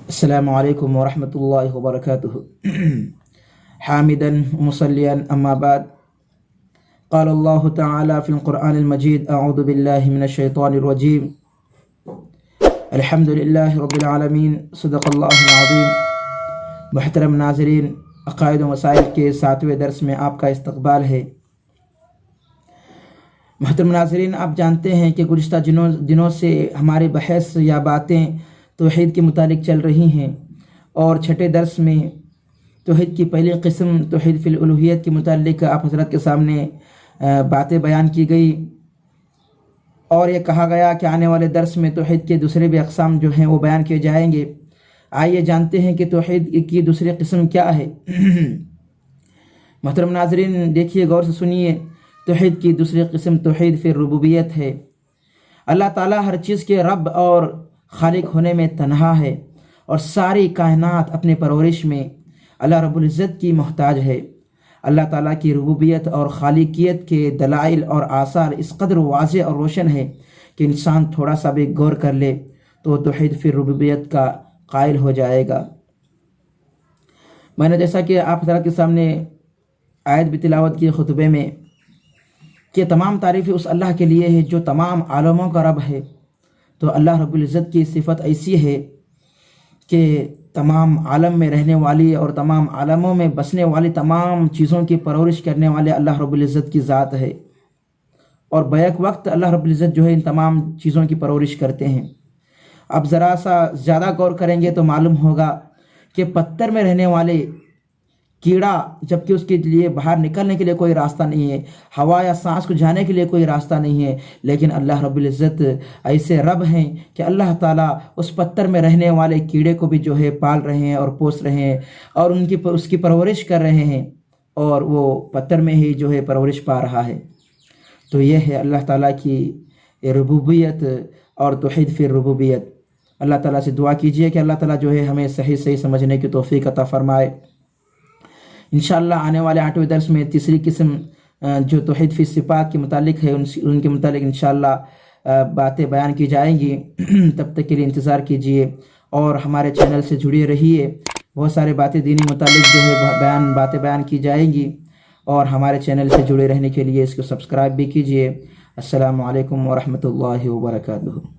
السلام عليكم ورحمة الله وبركاته. حامدا مصليا أما بعد، قال الله تعالى في القرآن المجيد: أعوذ بالله من الشيطان الرجيم. الحمد لله رب العالمين، صدق اللہ العظیم. محترم ناظرین، عقائد و مسائل کے 7ویں درس میں آپ کا استقبال ہے. محترم ناظرین، آپ جانتے ہیں کہ گزشتہ دنوں سے ہماری بحث یا باتیں توحید کے متعلق چل رہی ہیں، اور چھٹے درس میں توحید کی پہلی قسم توحید فی الالوہیت کے متعلق آپ حضرت کے سامنے باتیں بیان کی گئی، اور یہ کہا گیا کہ آنے والے درس میں توحید کے دوسرے بھی اقسام جو ہیں وہ بیان کیے جائیں گے. آئیے جانتے ہیں کہ توحید کی دوسری قسم کیا ہے. محترم ناظرین، دیکھیے، غور سے سنیے. توحید کی دوسری قسم توحید فی الربوبیت ہے. اللہ تعالیٰ ہر چیز کے رب اور خالق ہونے میں تنہا ہے، اور ساری کائنات اپنے پرورش میں اللہ رب العزت کی محتاج ہے. اللہ تعالیٰ کی ربوبیت اور خالقیت کے دلائل اور آثار اس قدر واضح اور روشن ہے کہ انسان تھوڑا سا بھی غور کر لے تو توحید فی الربوبیت کا قائل ہو جائے گا. میں نے جیسا کہ آپ حضرات کے سامنے آیت بھی تلاوت کی خطبے میں کہ تمام تعریفیں اس اللہ کے لیے ہے جو تمام عالموں کا رب ہے. تو اللہ رب العزت کی صفت ایسی ہے کہ تمام عالم میں رہنے والی اور تمام عالموں میں بسنے والی تمام چیزوں کی پرورش کرنے والے اللہ رب العزت کی ذات ہے، اور بیک وقت اللہ رب العزت جو ہے ان تمام چیزوں کی پرورش کرتے ہیں. اب ذرا سا زیادہ غور کریں گے تو معلوم ہوگا کہ پتھر میں رہنے والے کیڑا، جبکہ اس کے لیے باہر نکلنے کے لیے کوئی راستہ نہیں ہے، ہوا یا سانس کو جانے کے لیے کوئی راستہ نہیں ہے، لیکن اللہ رب العزت ایسے رب ہیں کہ اللہ تعالیٰ اس پتھر میں رہنے والے کیڑے کو بھی جو ہے پال رہے ہیں اور پوس رہے ہیں، اور اس کی پرورش کر رہے ہیں، اور وہ پتھر میں ہی جو ہے پرورش پا رہا ہے. تو یہ ہے اللہ تعالیٰ کی ربوبیت اور توحید فی الربوبیت. اللہ تعالیٰ سے دعا کیجئے کہ اللہ تعالیٰ جو ہے ہمیں صحیح سمجھنے کی توفیق عطا فرمائے. انشاءاللہ آنے والے 8ویں درس میں تیسری قسم جو توحید فی صفات کے متعلق ہے ان کے متعلق انشاءاللہ باتیں بیان کی جائیں گی. تب تک کے لیے انتظار کیجئے اور ہمارے چینل سے جڑے رہیے. بہت سارے باتیں دینی متعلق جو ہے باتیں بیان کی جائیں گی، اور ہمارے چینل سے جڑے رہنے کے لیے اس کو سبسکرائب بھی کیجئے. السلام علیکم ورحمۃ اللہ وبرکاتہ.